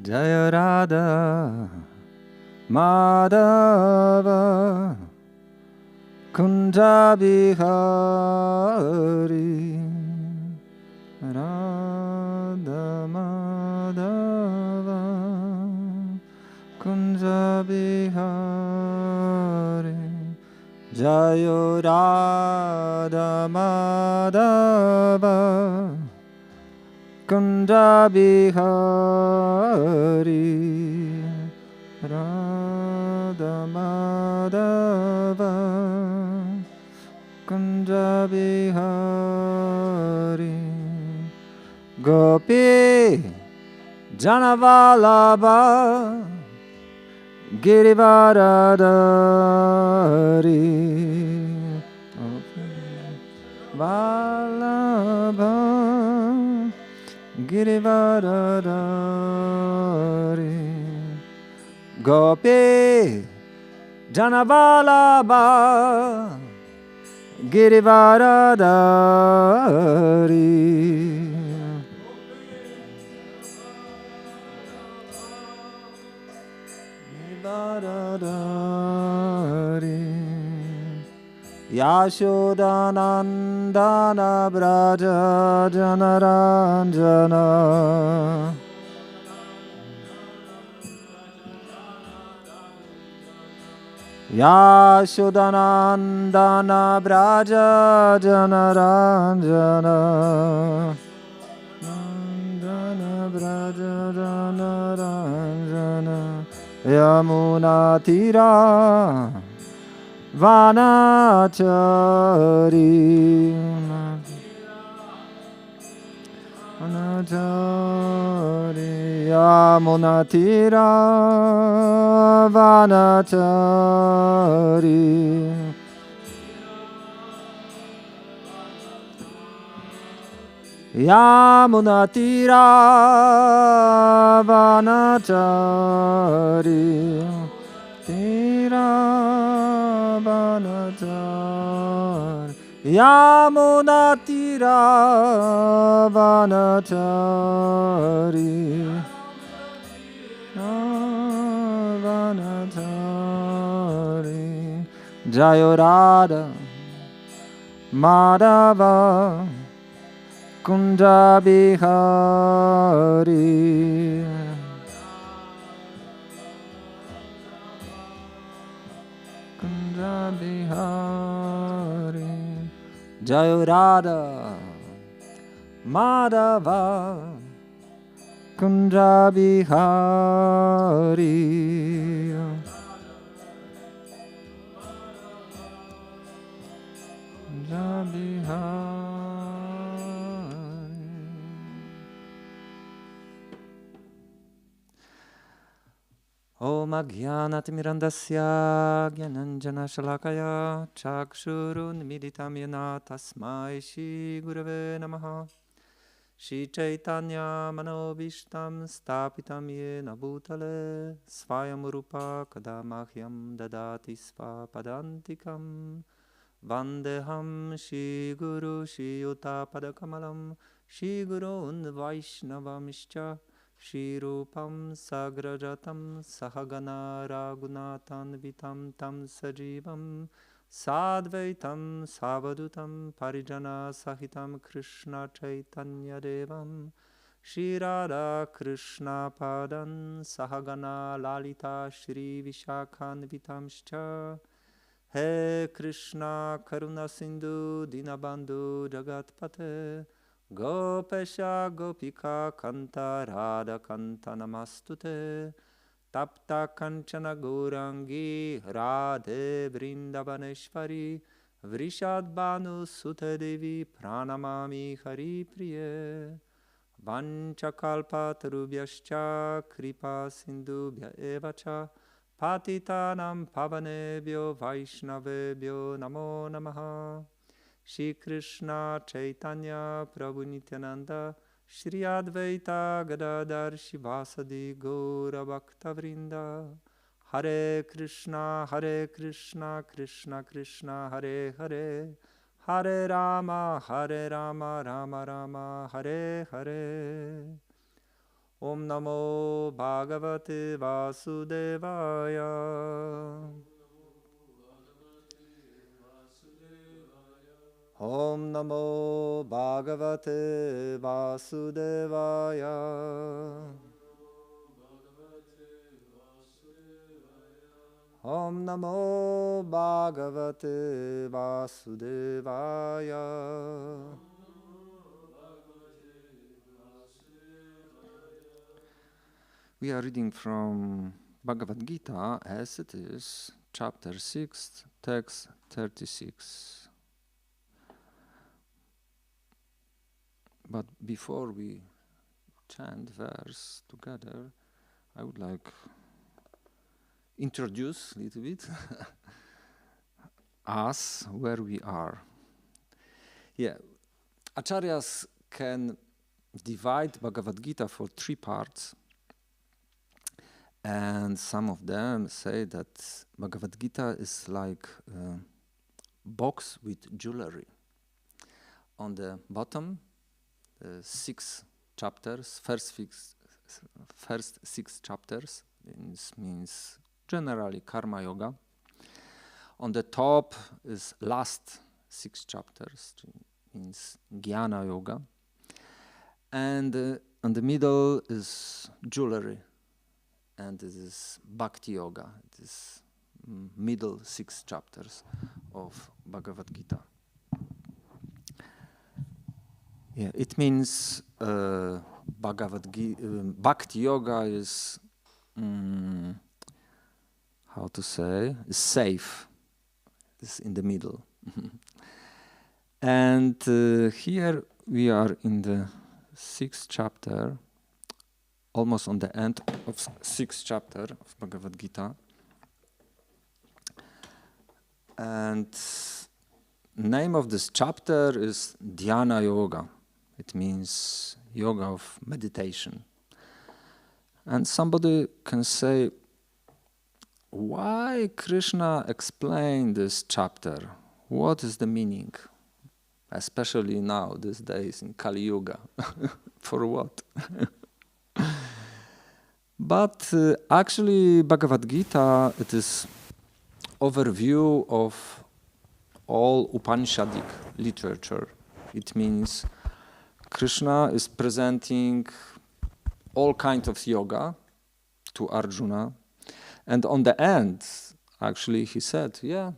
Jaya Radha Madhava Kunja Bihari Radha Madhava Kunja Bihari Jaya Radha Madhava Kunja Bihari Radha Madhava Kunja Bihari Gopi Janavalabha Girivaradari Valabha Girivaradari Gopi Janavalabha Girivaradari Yashodanandana Braja Janaranjana Yashodanandana Braja Janaranjana Nandana Braja Janaranjana Yamuna Tira Vanachari Vanachari Yamunatira Vanachari Yamunatira Vanachari Tira Vanachari Yamuna Tira Vanachari Vanachari Jaya Radha Madhava Kunja Bihari Bihari Jaya Radha Madhava Kunja Bihari Kunja Bihari Om Ajnanatimirandasya Gyananjana Shalakaya Chakshurun Miditam Yana Tasmai Shri Gurave Namaha Shri Chaitanya Manobishtam Stapitam Yena Bhutale Svayamrupa Kadamahyam Dadati Svapadantikam Vandeham Shri Guru Shri Yuta Padakamalam Shri Gurun Vaishnavamishcha Shri Rupam Sagrajatam Sahagana Raghunathan Vitam Tam Sajivam Sadvaitam Savadutam Parijana Sahitam Krishna Chaitanya Devam Shri Radha Krishna Padan Sahagana Lalita Shri Vishakhan Vitamscha He Krishna Karuna Sindhu Dinabandhu Jagatpate Gopesha Gopika Kanta Radha Kanta Namastute Tapta Kanchana Gourangi Radhe Vrindavaneshvari Vrishadbanu Sute Devi Pranamami Hari Priye Vanchakalpa Tarubhyascha Kripa Sindhubhya Evacha Patitanam pavanebhyo Vaishnavebhyo namo namaha. Shri Krishna Chaitanya Prabhu Nityananda Shri Advaita Gadadhar Shivasadi Gaura Bhakta Vrinda. Hare Krishna Krishna Krishna Hare Hare, Hare Rama Rama Rama Hare Hare. Om Namo Bhagavate Vasudevaya. Om Namo Bhagavate Vasudevaya. Om Namo Bhagavate Vasudevaya. We are reading from Bhagavad Gita as it is, chapter 6, text 36. But before we chant verse together, I would like introduce a little bit us, where we are. Yeah, Acharyas can divide Bhagavad Gita for 3 parts, and some of them say that Bhagavad Gita is like a box with jewelry. On the bottom, 6 chapters, first 6 chapters, this means generally karma yoga. On the top is last 6 chapters, means jnana yoga. And on the middle is jewelry, and this is bhakti yoga. It is middle 6 chapters of Bhagavad Gita. Yeah, it means bhakti yoga is how to say, is safe, is in the middle. And here we are in the 6th chapter, almost on the end of 6th chapter of Bhagavad Gita. And name of this chapter is Dhyana Yoga. It means yoga of meditation. And somebody can say, why Krishna explained this chapter? What is the meaning? Especially now, these days in Kali Yuga. For what? But actually, Bhagavad Gita, it is overview of all Upanishadic literature. It means Krishna is presenting all kinds of yoga to Arjuna. And on the end, actually, he said, yeah,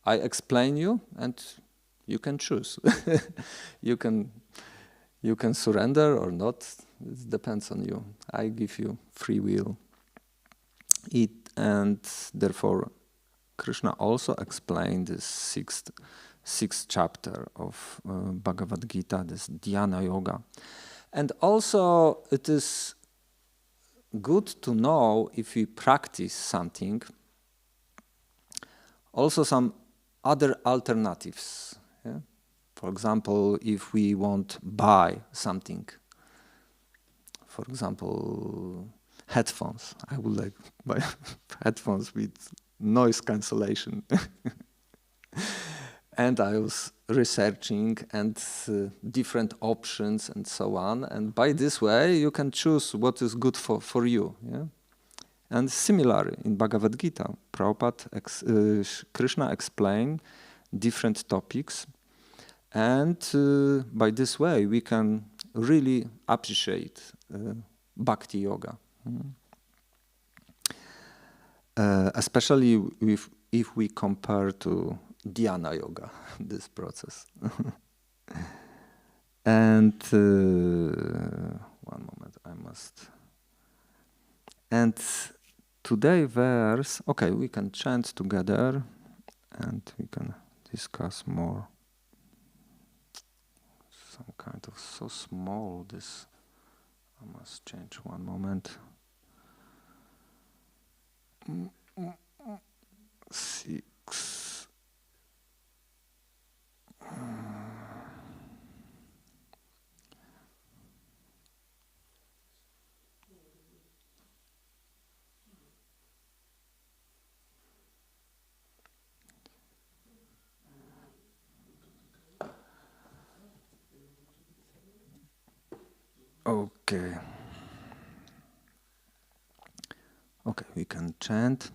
I explain you and you can choose. you can surrender or not. It depends on you. I give you free will. And therefore, Krishna also explained this sixth chapter of Bhagavad Gita, this Dhyana Yoga. And also, it is good to know, if we practice something, also some other alternatives. Yeah? For example, if we want to buy something, for example, headphones. I would like to buy headphones with noise cancellation. And I was researching and different options and so on. And by this way, you can choose what is good for you. Yeah? And similarly, in Bhagavad Gita, Krishna explained different topics. And by this way, we can really appreciate Bhakti Yoga. Especially if we compare to Dhyana Yoga, this process. And one moment, I must. And today verse, okay, we can chant together and we can discuss more. Some kind of so small, this, I must change one moment. 6. Okay. Okay, we can chant.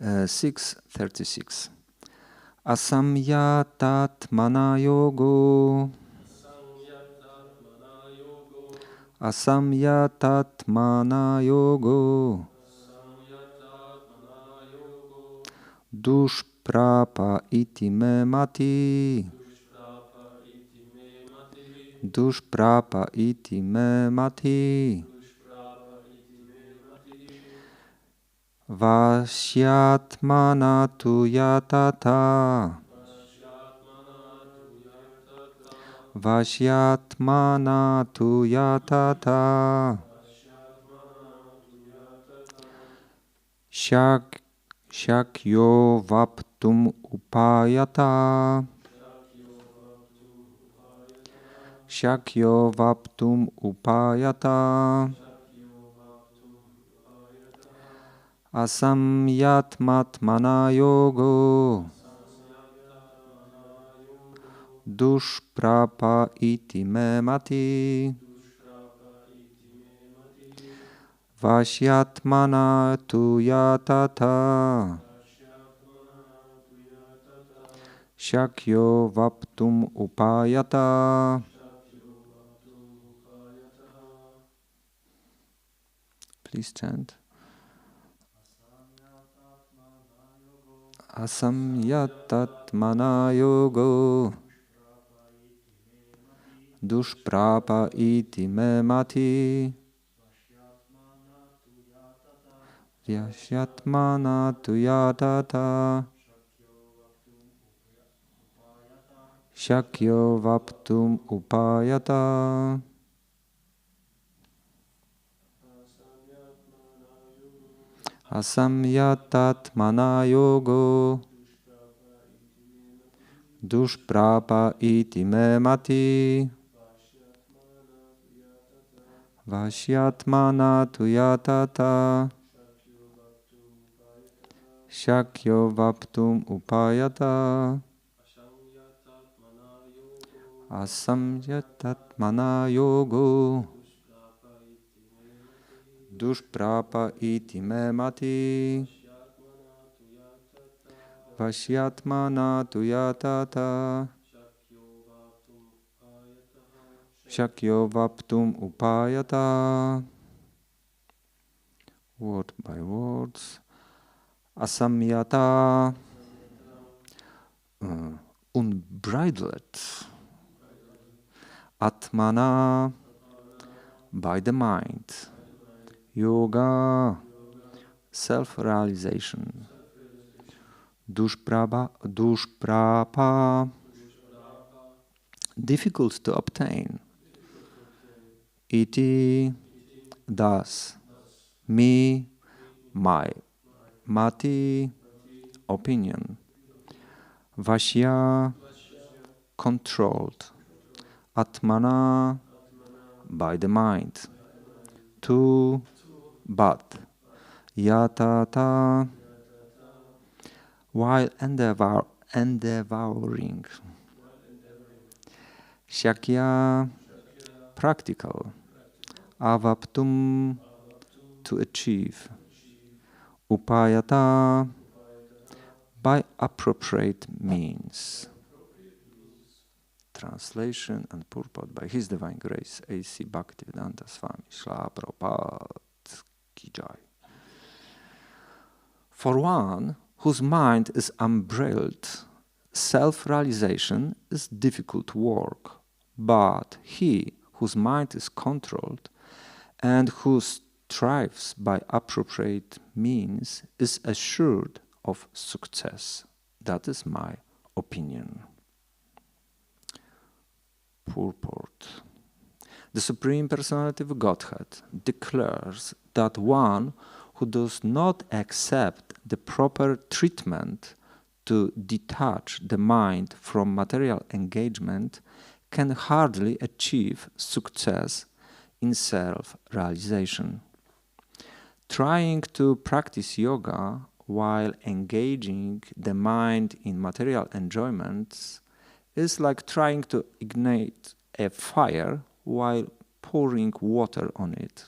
6:36. Asamyatatmana yogo. Asamyatatmana yogo. Dushprapa iti me mati. Dushprapa iti me mati. Vashyatmana tu yatata. Vashyatmana tu yatata. Shakyo vaptum upayata. Shakyo vaptum upayata. Asamyatmatmana yogo. Dushprapa iti me mati. Vashyatmana tu yatata. Shakyo vaptum upayata. Please chant. Asamyatatmana yogo. Dushprapa iti me mati. Vashyatmana tu yatata. Shakyo vaptum upayata. Asamyatatmana yogo. Dushprapa iti me mati. Vashyatmana tu yatata. Shakyo vaptum upayata. Asamyatatmana yogo. Dushprapa iti me mati. Vashyatmana tu yatata. Shakyo vaptum upayata. Word by words. Asamyata. Unbridled. Atmana. By the mind. Yoga. Self-realization. Dushprapa. Difficult to obtain. Iti. Thus. Me. My. Mati. Opinion. Vashya. Controlled. Atmana. By the mind. Tu. But. Yatata. While endeavoring. Shakya. Practical. Avaptum. To achieve. Upayata. By appropriate means. Translation and purport by His Divine Grace A.C. Bhaktivedanta Swami Srila Prabhupada Ki Jai. For one whose mind is umbrelled, self-realization is difficult work, but he whose mind is controlled and who strives by appropriate means is assured of success. That is my opinion. Purport. The Supreme Personality of Godhead declares that one who does not accept the proper treatment to detach the mind from material engagement can hardly achieve success in self-realization. Trying to practice yoga while engaging the mind in material enjoyments is like trying to ignite a fire while pouring water on it.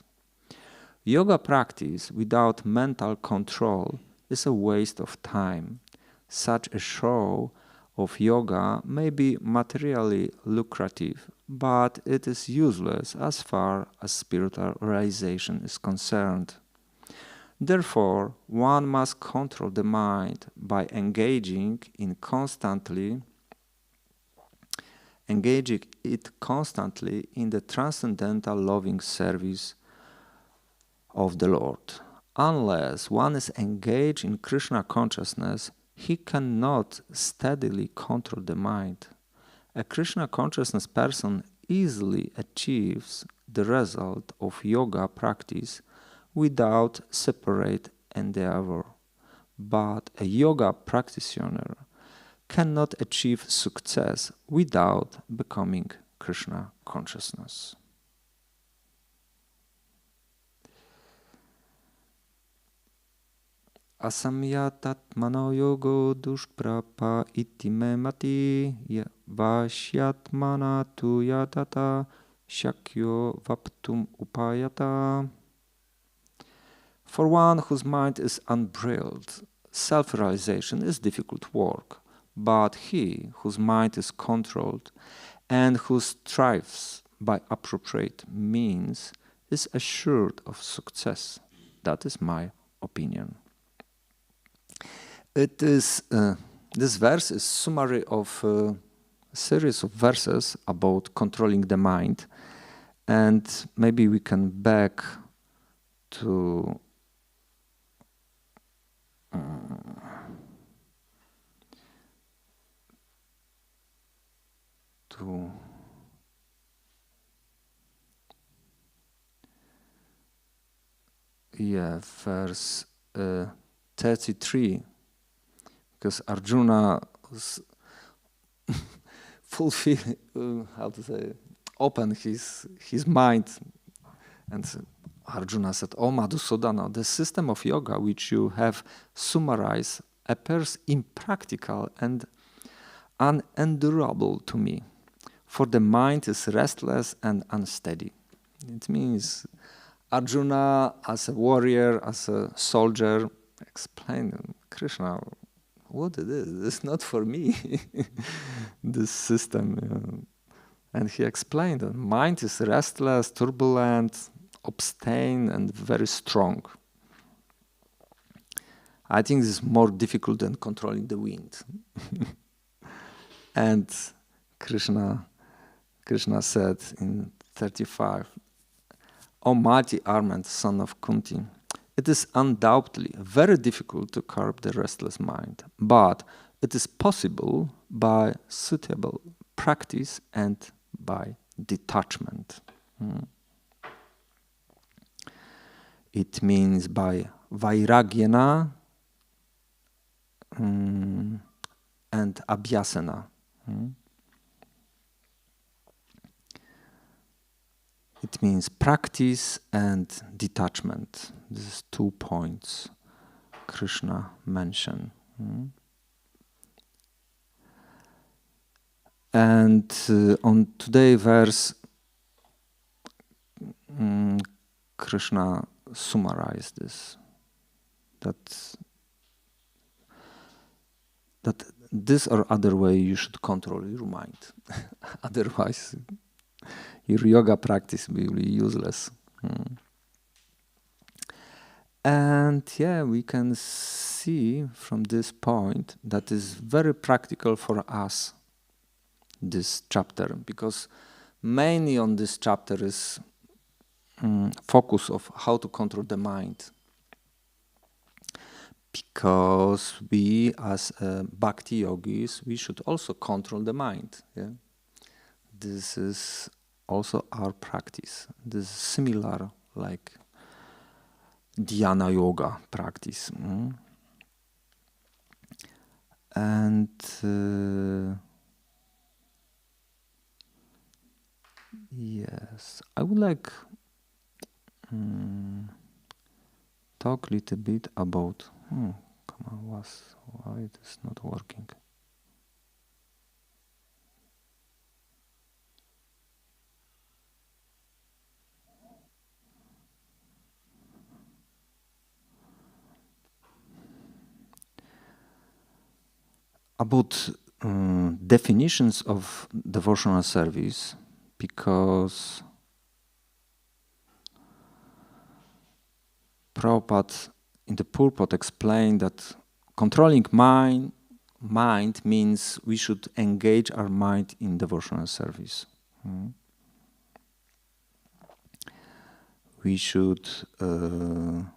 Yoga practice without mental control is a waste of time. Such a show of yoga may be materially lucrative, but it is useless as far as spiritual realization is concerned. Therefore, one must control the mind by engaging it constantly in the transcendental loving service of the Lord. Unless one is engaged in Krishna consciousness, he cannot steadily control the mind. A Krishna consciousness person easily achieves the result of yoga practice without separate endeavor. But a yoga practitioner cannot achieve success without becoming Krishna consciousness. Asamyatat mano yogo dushprapa iti me mati vashyatmana tu yadata shakyo vaptum upayata. For one whose mind is unbridled, self-realization is difficult work, but he whose mind is controlled and who strives by appropriate means is assured of success. That is my opinion. It is this verse is summary of a series of verses about controlling the mind, and maybe we can back to verse 33, because Arjuna was open his mind, and Arjuna said, "Oh Madhusudana, the system of yoga which you have summarized appears impractical and unendurable to me, for the mind is restless and unsteady." It means Arjuna, as a warrior, as a soldier, explained, Krishna, what it is, it's not for me, this system. And he explained that mind is restless, turbulent, obstinate, and very strong. I think this is more difficult than controlling the wind. And Krishna said in 35, "O mighty armed son of Kunti, it is undoubtedly very difficult to curb the restless mind, but it is possible by suitable practice and by detachment." It means by vairagyana and abhyasana. It means practice and detachment. This is 2 points Krishna mentioned. And on today's verse, Krishna summarized this. That this or other way you should control your mind. Otherwise, your yoga practice will be useless. And we can see from this point that is very practical for us, this chapter, because mainly on this chapter is focus of how to control the mind. Because we as bhakti yogis, we should also control the mind. This is also our practice. This is similar like dhyana yoga practice. And yes, I would like talk a little bit about why it is not working. About definitions of devotional service, because Prabhupada in the purport explained that controlling mind means we should engage our mind in devotional service. We should, and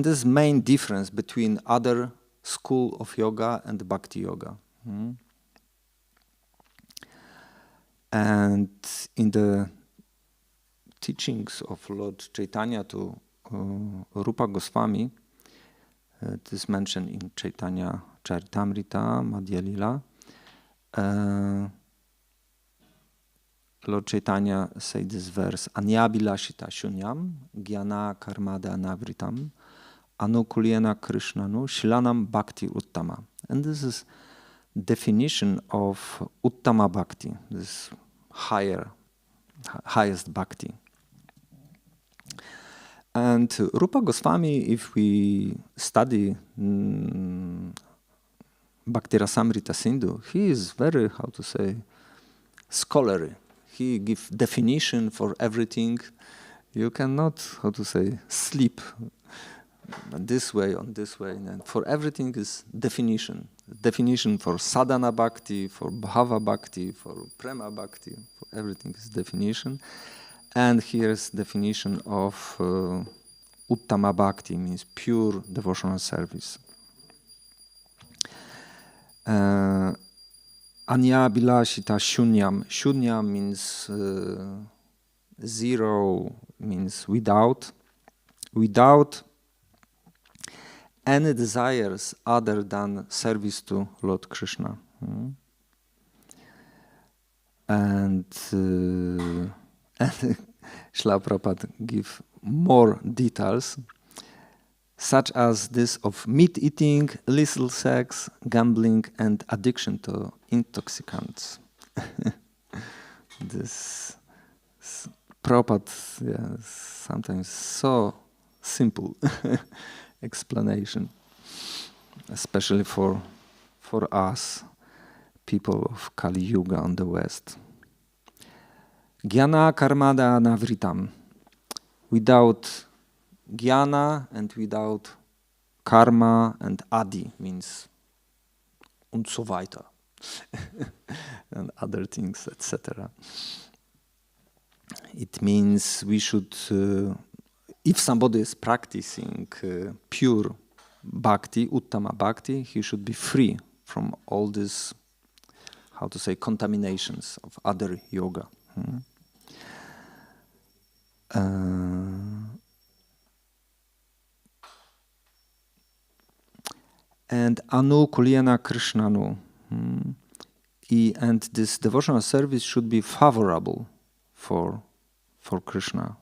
this main difference between other school of yoga and Bhakti yoga. And in the teachings of Lord Chaitanya to Rupa Goswami, it is mentioned in Chaitanya Charitamrita, Madhya Lila. Lord Chaitanya said this verse, Anyabilashita shunyam, gyana karmada anavritam, anukulyena krishnanu, shilanam bhakti uttama. And this is definition of uttama bhakti, this highest bhakti. And Rupa Goswami, if we study Bhakti Rasamrita Sindhu, he is very, scholarly. He gives definition for everything. You cannot, sleep this way, on this way. And for everything is definition. Definition for sadhana bhakti, for bhava bhakti, for prema bhakti. For everything is definition. And here's definition of uttama bhakti, means pure devotional service. Anya bilashita shunyam. Shunyam means zero, means without any desires other than service to Lord Krishna. And Srila Prabhupada give more details, such as this of meat eating, illicit sex, gambling, and addiction to intoxicants. This Prabhupada, sometimes so simple explanation, especially for us, people of Kali Yuga on the West. Jnana karmada navritam. Without jnana and without karma and adi, means und so weiter and other things, etc. It means we should, if somebody is practicing pure bhakti, uttama bhakti, he should be free from all these, contaminations of other yoga. And anu kulyena krishnanu. And this devotional service should be favorable for Krishna,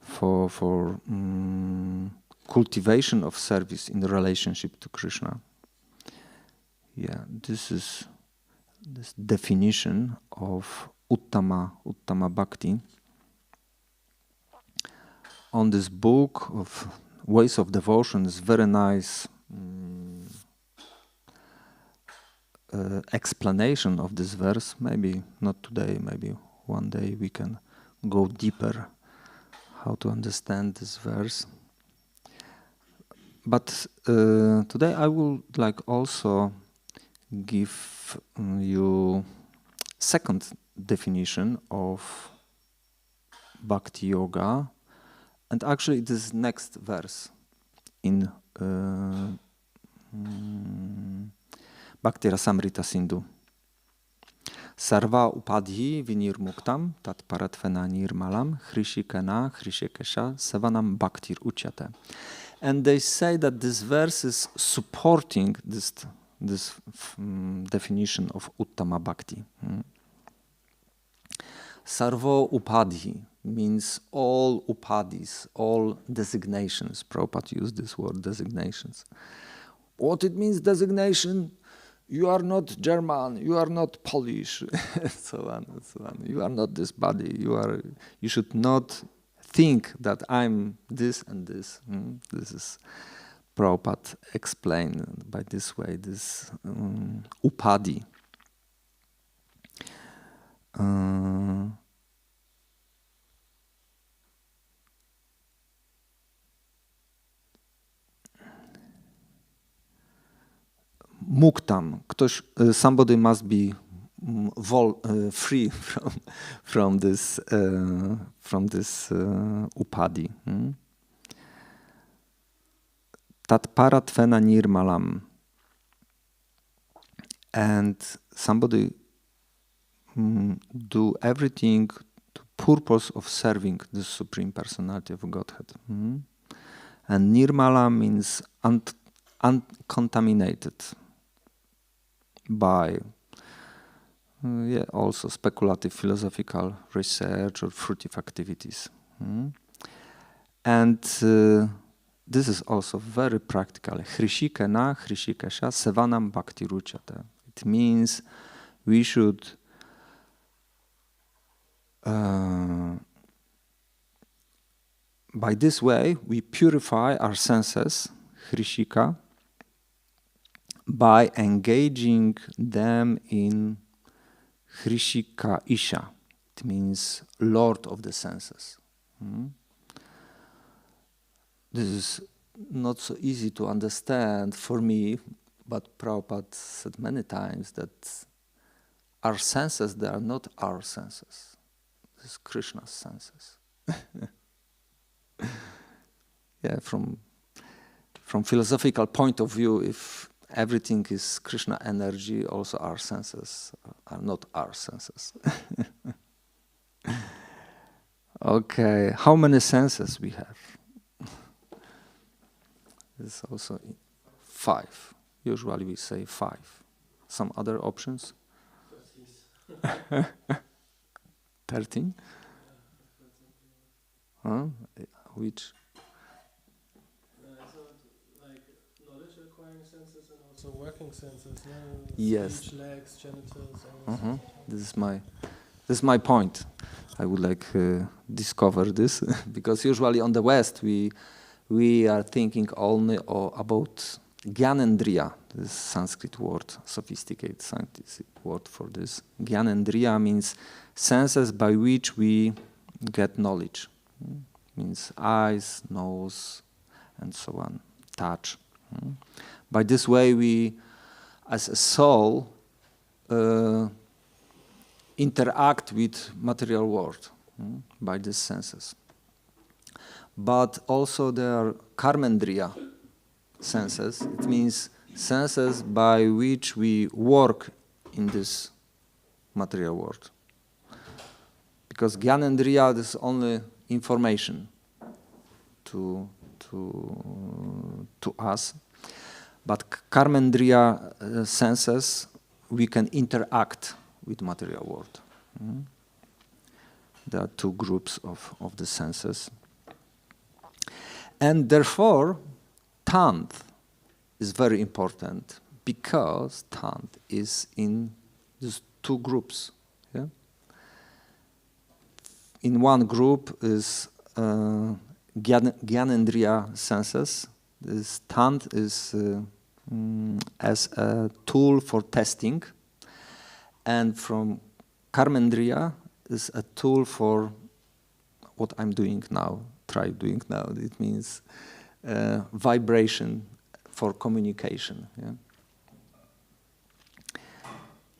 for cultivation of service in the relationship to Krishna. This is this definition of uttama bhakti. On this book of Ways of Devotion is very nice explanation of this verse. Maybe not today, maybe one day we can go deeper how to understand this verse. But today I would like also give you second definition of Bhakti Yoga, and actually it is next verse in Bhakti Rasamrita Sindhu. Sarva upadhi vinirmuktam tat paratvena nirmalam hrishikena hrishikesha savanam bhaktir uchyate. And they say that this verse is supporting this definition of Uttama Bhakti. Sarvo upadhi means all upadhis, all designations. Prabhupada used this word, designations. What it means, designation? You are not German, you are not Polish, so on and so on. You are not this body. You should not think that I'm this and this. This is Prabhupada explained by this way, this upadhi. Muktam, somebody must be free from this upadhi. Tat paratvena nirmalam, and somebody do everything to purpose of serving the Supreme Personality of Godhead. And nirmala means uncontaminated by also speculative philosophical research or fruitive activities. And this is also very practical. Hrishikena, hrishikesha, sevanam bhakti ruchate. It means we should by this way we purify our senses, hrishika, by engaging them in hrishika isha. It means Lord of the senses. This is not so easy to understand for me, but Prabhupada said many times that our senses, they are not our senses. This is Krishna's senses. From philosophical point of view, if everything is Krishna energy, also our senses are not our senses. Okay, how many senses we have? This is also 5. Usually we say 5. Some other options? 13? Huh? Which? Senses and also working senses. Yes. Speech, legs, genitals. This is my point. I would like discover this because usually on the West we are thinking only about Gyanendriya, this Sanskrit word, sophisticated scientific word for this. Gyanendriya means senses by which we get knowledge. Means eyes, nose, and so on, touch. By this way, we, as a soul, interact with material world by these senses. But also there are karmendriya senses. It means senses by which we work in this material world. Because gyanendriya is only information to us. But karmendriya senses, we can interact with material world. There are 2 groups of the senses. And therefore, tant is very important because tant is in these 2 groups. Yeah? In one group is Gyanendriya senses. This tant is as a tool for testing, and from karmendriya is a tool for what I'm doing now. Try doing now. It means vibration for communication.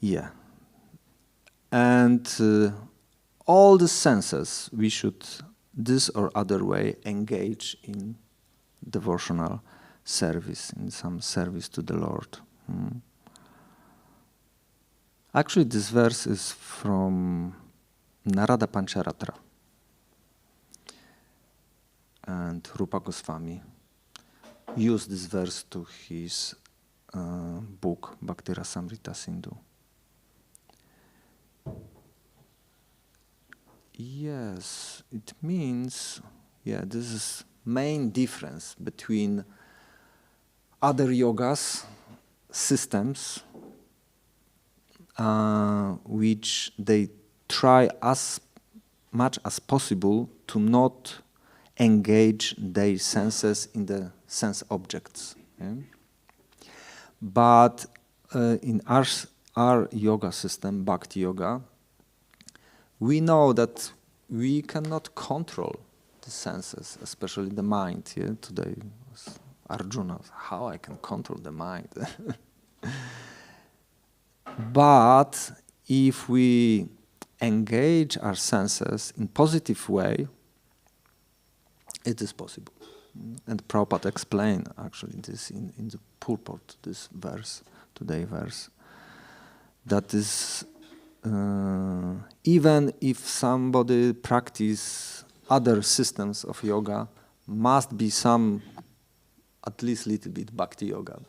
Yeah. And all the senses we should, this or other way, engage in devotional service, in some service to the Lord. Actually, this verse is from Narada Pancharatra. And Rupa Goswami used this verse to his book, Bhakti Rasamrita Sindhu. Yes, it means, this is main difference between other yogas systems, which they try as much as possible to not engage their senses in the sense objects. Yeah? But in our yoga system, Bhakti Yoga, we know that we cannot control the senses, especially the mind. Yeah? Today, Arjuna, how I can control the mind? But if we engage our senses in positive way, it is possible. And Prabhupada explained actually this in the purport, this verse, today verse, that is, even if somebody practice other systems of yoga, must be some, at least little bit bhakti yoga.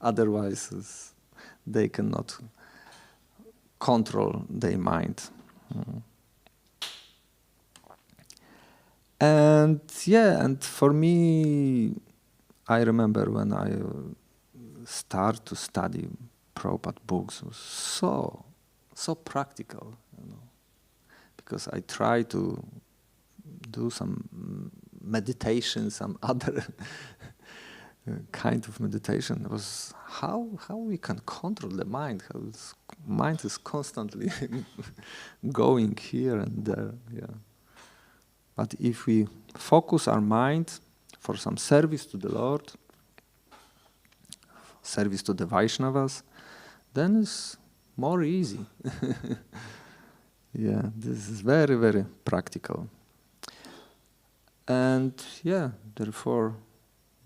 Otherwise, they cannot control their mind. And for me, I remember when I start to study Prabhupada books, it was so practical, because I try to do some meditation, some other kind of meditation. It was how we can control the mind, how mind is constantly going here and there. Yeah. But if we focus our mind for some service to the Lord, service to the Vaishnavas, then it's more easy. Yeah, this is very, very practical. And therefore,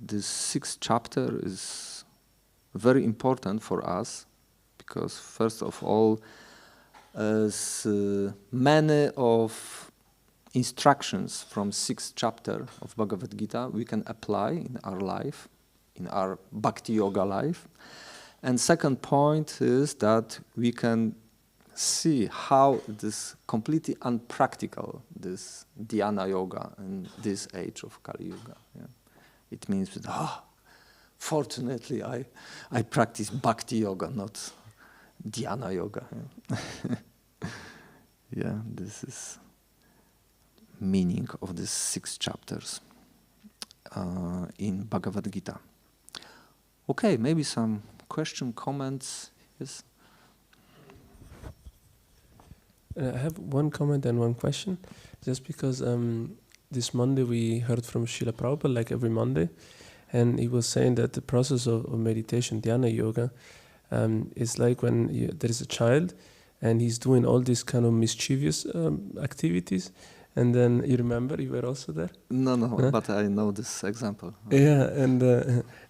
this 6th chapter is very important for us, because first of all, as many of instructions from 6th chapter of Bhagavad Gita we can apply in our life, in our bhakti yoga life. And second point is that we can see how it is completely unpractical, this dhyana yoga in this age of Kali Yuga. Yeah. It means that, fortunately I practice bhakti yoga, not dhyana yoga. Yeah, this is meaning of these 6 chapters in Bhagavad Gita. Okay, maybe some question, comments. Yes. I have one comment and one question, just because this Monday we heard from Srila Prabhupada, like every Monday, and he was saying that the process of meditation, dhyana yoga, is like when there is a child and he's doing all these kind of mischievous activities. And then you remember, you were also there? No, but I know this example. Yeah, and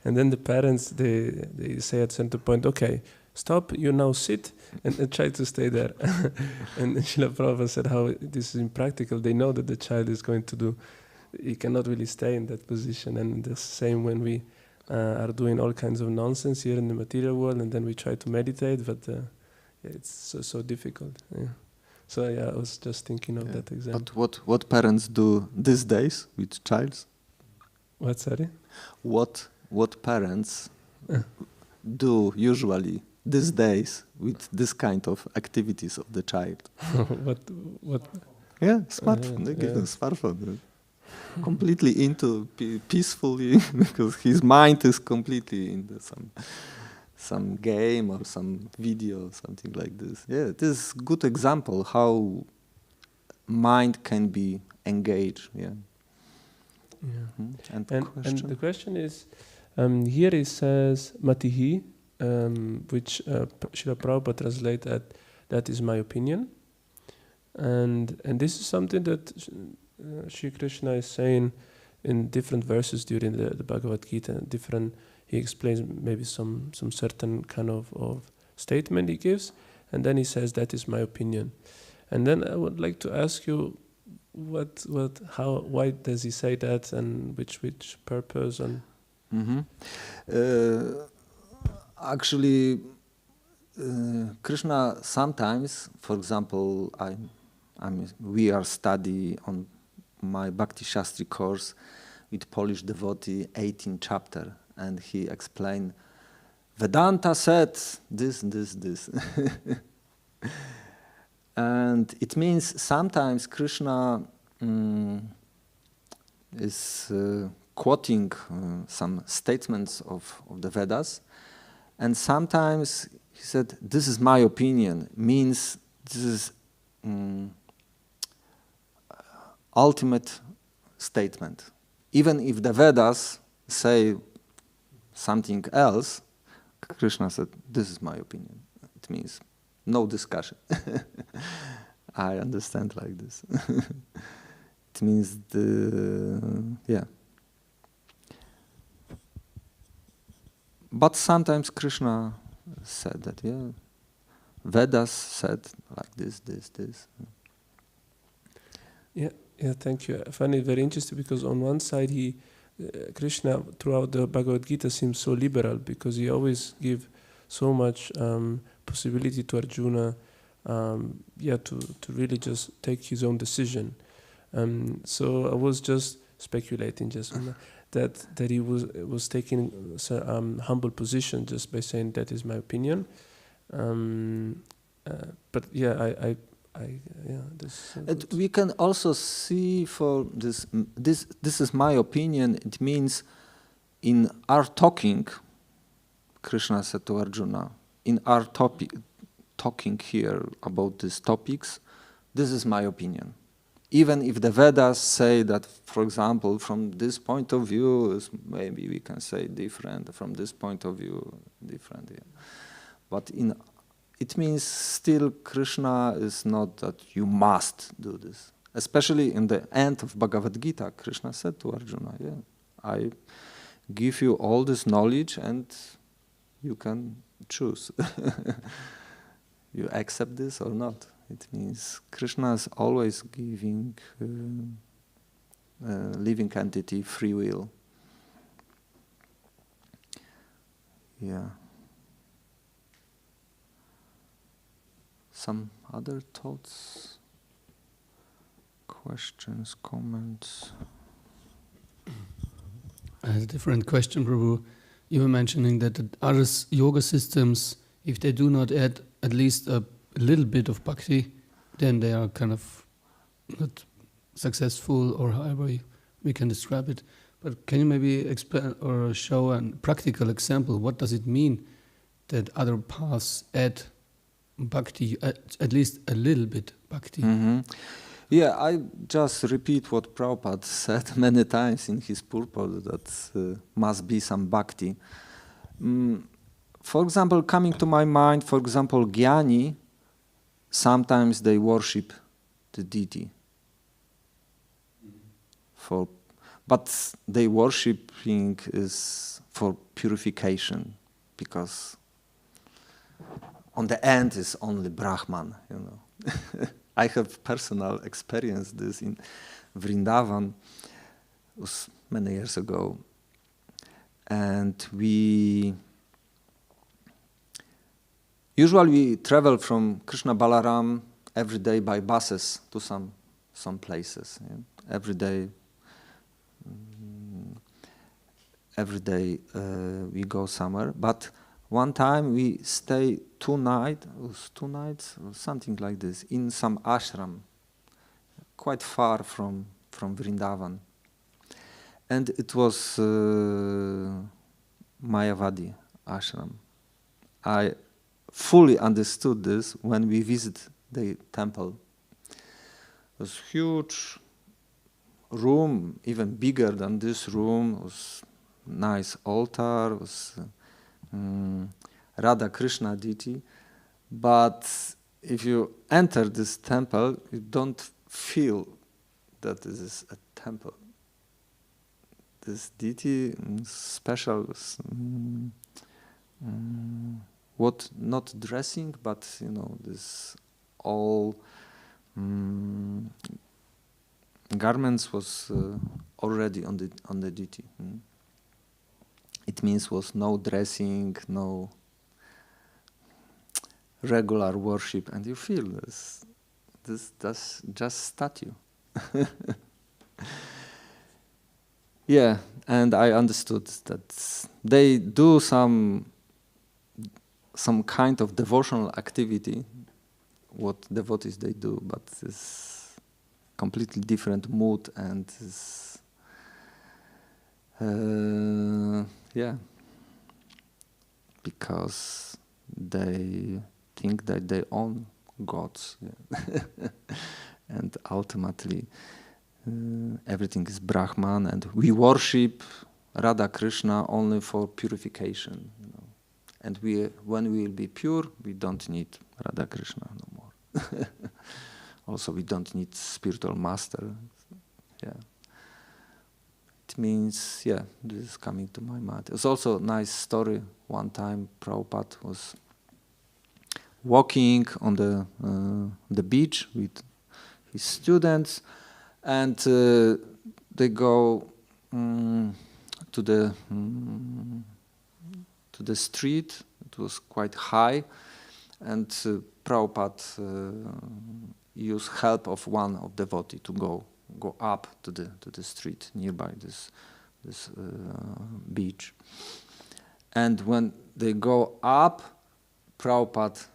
then the parents, they say at certain point, okay, stop, you now sit and try to stay there. And Srila Prabhupada said how this is impractical. They know that the child is going to do, he cannot really stay in that position. And the same when we are doing all kinds of nonsense here in the material world, and then we try to meditate, but it's so difficult. Yeah. So I was just thinking of that example. But what parents do these days with childs? What, sorry? What parents do usually these days with this kind of activities of the child? What? Yeah, smartphone. They give them smartphone. Completely into peacefully, because his mind is completely into some game or some video, something like this. Yeah, this is a good example how mind can be engaged. Yeah. And the question is, here it says Matihi, which Srila Prabhupada translated, that is my opinion. And this is something that Shri Krishna is saying in different verses during the Bhagavad Gita, he explains maybe some certain kind of statement he gives, and then he says, that is my opinion. And then I would like to ask you, why does he say that, and which purpose? And actually, Krishna sometimes, for example, we are study on my Bhakti Shastri course with Polish devotee 18th chapter, and he explained Vedanta said this. And it means sometimes Krishna is quoting some statements of the Vedas, and sometimes he said, this is my opinion, means this is ultimate statement. Even if the Vedas say something else, Krishna said, this is my opinion. It means no discussion. I understand like this. It means But sometimes Krishna said that, Vedas said like this. Yeah, thank you. I find it very interesting because on one side Krishna throughout the Bhagavad Gita seems so liberal because he always give so much possibility to Arjuna to really just take his own decision. So I was just speculating that he was taking a humble position just by saying that is my opinion. But we can also see for this is my opinion. It means in our talking, Krishna said to Arjuna, in our talking here about these topics, this is my opinion. Even if the Vedas say that, for example, from this point of view, maybe we can say different, from this point of view, different. Yeah. But it means still Krishna is not that you must do this. Especially in the end of Bhagavad Gita, Krishna said to Arjuna, I give you all this knowledge and you can choose. You accept this or not. It means Krishna is always giving living entity free will. Yeah. Some other thoughts, questions, comments? I had a different question, Prabhu. You were mentioning that the other yoga systems, if they do not add at least a little bit of bhakti, then they are kind of not successful, or however we can describe it. But can you maybe explain or show a practical example? What does it mean that other paths add bhakti, at least a little bit bhakti? Mm-hmm. Yeah, I just repeat what Prabhupada said many times in his purport, that must be some bhakti. For example, coming to my mind, for example, Jnani, sometimes they worship the deity. But they worshiping is for purification, because on the end is only Brahman, I have personal experience this in Vrindavan. It was many years ago. And usually we travel from Krishna Balaram every day by buses to some places. Every day we go somewhere. But one time we stay 2 nights or something like this in some ashram, quite far from Vrindavan. And it was Mayavadi ashram. I fully understood this when we visit the temple. It was huge room, even bigger than this room. It was nice altar, it was Radha Krishna deity. But if you enter this temple, you don't feel that this is a temple. This deity special, what not dressing, but this all garments was already on the duty. It means was no dressing, no regular worship, and you feel that's just statue. Yeah, and I understood that they do some kind of devotional activity, what devotees they do, but it's completely different mood and this, yeah, because they think that they own gods, yeah. And ultimately everything is Brahman, and we worship Radha Krishna only for purification, and when we will be pure, we don't need Radha Krishna no more. Also, we don't need spiritual master. Yeah, it means, yeah, this is coming to my mind. It's also a nice story. One time, Prabhupada was walking on the beach with his students, and they go to the street. It was quite high, and Prabhupada used help of one of devotee to go up to the street nearby this beach. And when they go up, Prabhupada,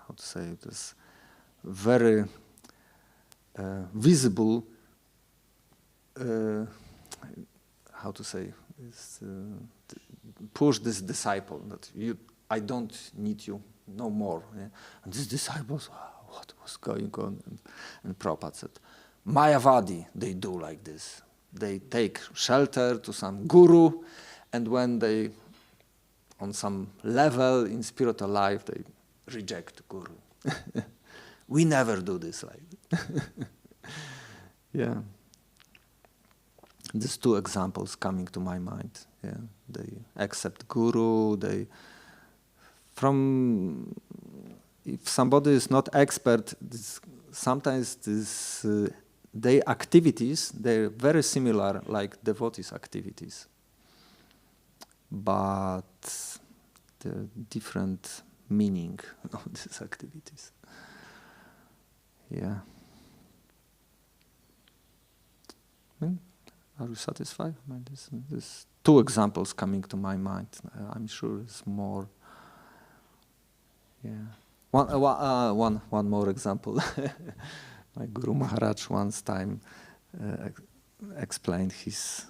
how to say, this very visible, how to say, push this disciple that I don't need you no more. Yeah? And these disciples, what was going on? And Prabhupada said, Mayavadi, they do like this. They take shelter to some guru, and when they, on some level in spiritual life, they reject guru. We never do this like that. Yeah. These two examples coming to my mind. Yeah, they accept guru. If somebody is not expert, sometimes their activities, they're very similar like devotees' activities, but the different meaning of these activities. Yeah. Are you satisfied? There's two examples coming to my mind. I'm sure it's more. Yeah. One more example. My Guru Maharaj once time explained his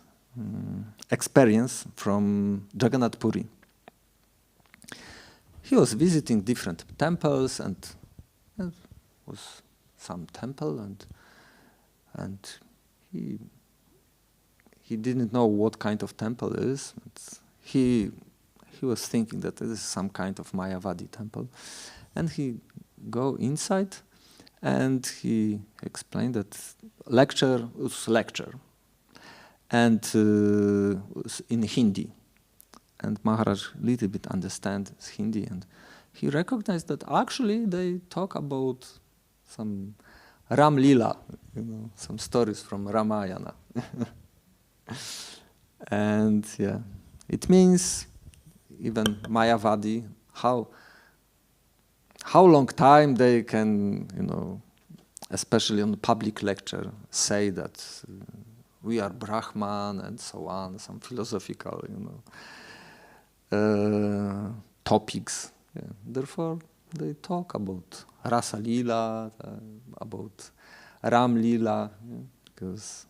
experience from Jagannath Puri. He was visiting different temples, and it was some temple, and he didn't know what kind of temple it is. He was thinking that it is some kind of Mayavadi temple, and he go inside, and he explained that lecture was lecture, and was in Hindi, and Maharaj little bit understands Hindi, and he recognized that actually they talk about some Ram Lila, some stories from Ramayana. And yeah, it means even Mayavadi, how long time they can, especially on the public lecture, say that we are Brahman and so on, some philosophical, topics. Yeah. Therefore, they talk about Rasa Lila, about Ram Lila, because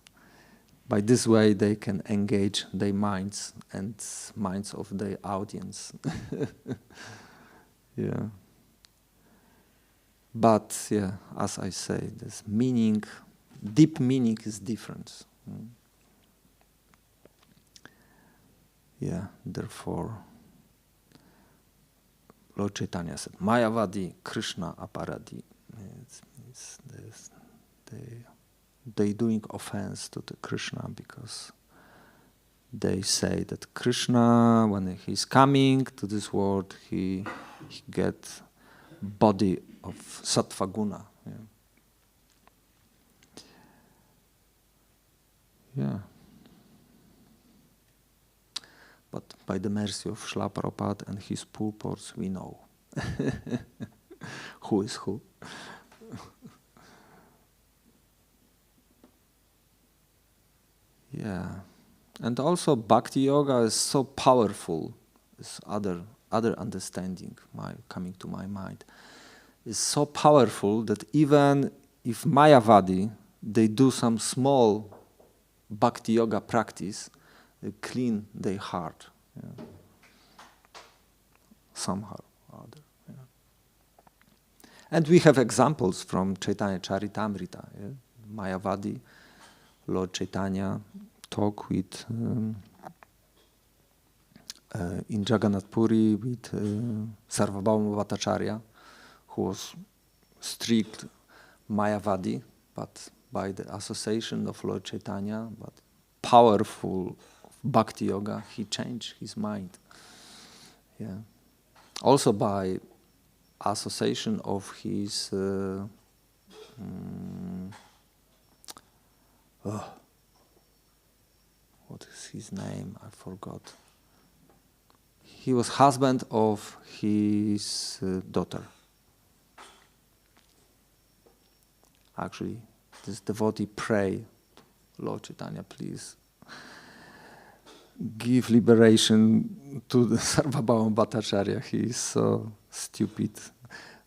by this way they can engage their minds and minds of their audience. Yeah. But yeah, as I say, this meaning, deep meaning is different. Yeah, therefore, Lord Chaitanya said, Mayavadi, Krishna, Aparadi. They doing offense to the Krishna because they say that Krishna, when he's coming to this world, he gets body of sattva guna. Yeah. But by the mercy of Srila Prabhupada and his purports, we know who is who. Yeah. And also Bhakti Yoga is so powerful. This other understanding coming to my mind is so powerful that even if Mayavadi, they do some small Bhakti Yoga practice, they clean their heart, somehow or other. Yeah. And we have examples from Chaitanya Charitamrita. Mayavadi, Lord Chaitanya talk with in Jagannath Puri with Sarvabhauma Bhattacharya, who was strict Mayavadi, but by the association of Lord Chaitanya, but powerful Bhakti Yoga, he changed his mind. Yeah. Also by association of his what is his name? I forgot. He was husband of his daughter. Actually, this devotee pray, Lord Chaitanya, please give liberation to the Sarvabhauma Bhattacharya. He is so stupid,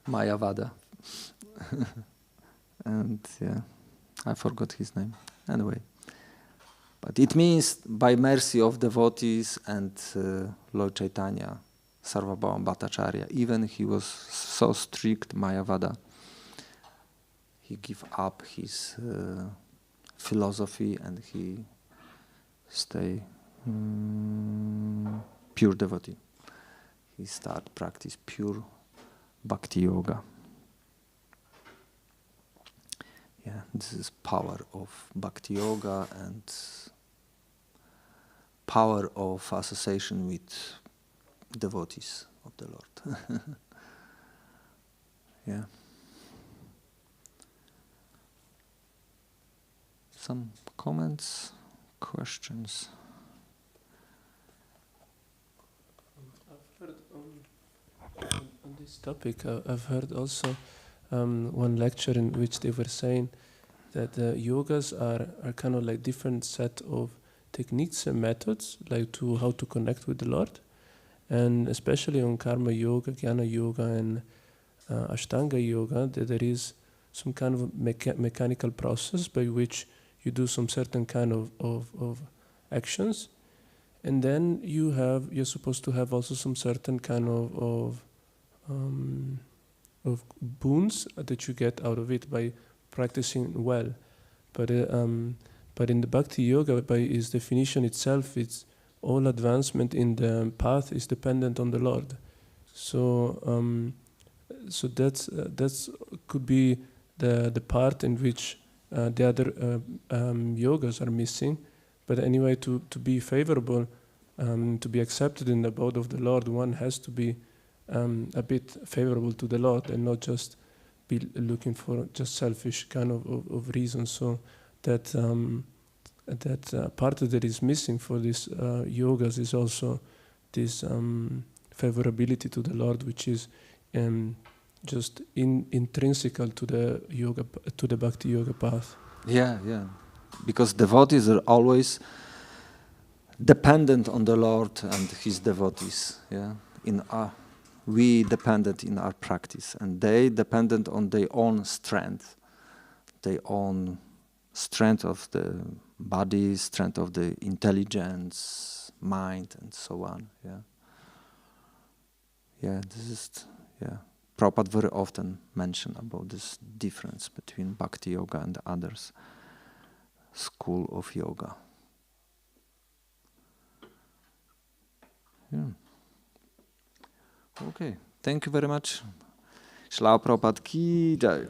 Mayavada. And yeah, I forgot his name. Anyway. But it means by mercy of devotees and Lord Chaitanya, Sarvabhauma Bhattacharya, even he was so strict Mayavada, he gave up his philosophy and he stay pure devotee. He start practice pure Bhakti Yoga. Yeah, this is power of Bhakti Yoga and power of association with devotees of the Lord. Yeah. Some comments, questions? I've heard on this topic, I've heard also one lecture in which they were saying that yogas are kind of like different set of techniques and methods, like to how to connect with the Lord, and especially on karma yoga, jnana yoga, and ashtanga yoga, that there is some kind of mechanical process by which you do some certain kind of actions, and then you're supposed to have also some certain kind of boons that you get out of it by practicing well. But in the Bhakti Yoga, by its definition itself, it's all advancement in the path is dependent on the Lord. So that's could be the part in which the other yogas are missing. But anyway, to be favorable, to be accepted in the abode of the Lord, one has to be a bit favorable to the Lord and not just be looking for just selfish kind of reasons. So that part that is missing for these yogas is also this favorability to the Lord, which is just intrinsical to the yoga, to the Bhakti Yoga path. Yeah, yeah. Because devotees are always dependent on the Lord and His devotees. Yeah, we dependent in our practice, and they dependent on their own strength, their own strength of the body, strength of the intelligence, mind, and so on. Yeah. Yeah, this is Prabhupada very often mentioned about this difference between Bhakti Yoga and the others school of yoga. Yeah. Okay, thank you very much. Srila Prabhupada ki jai.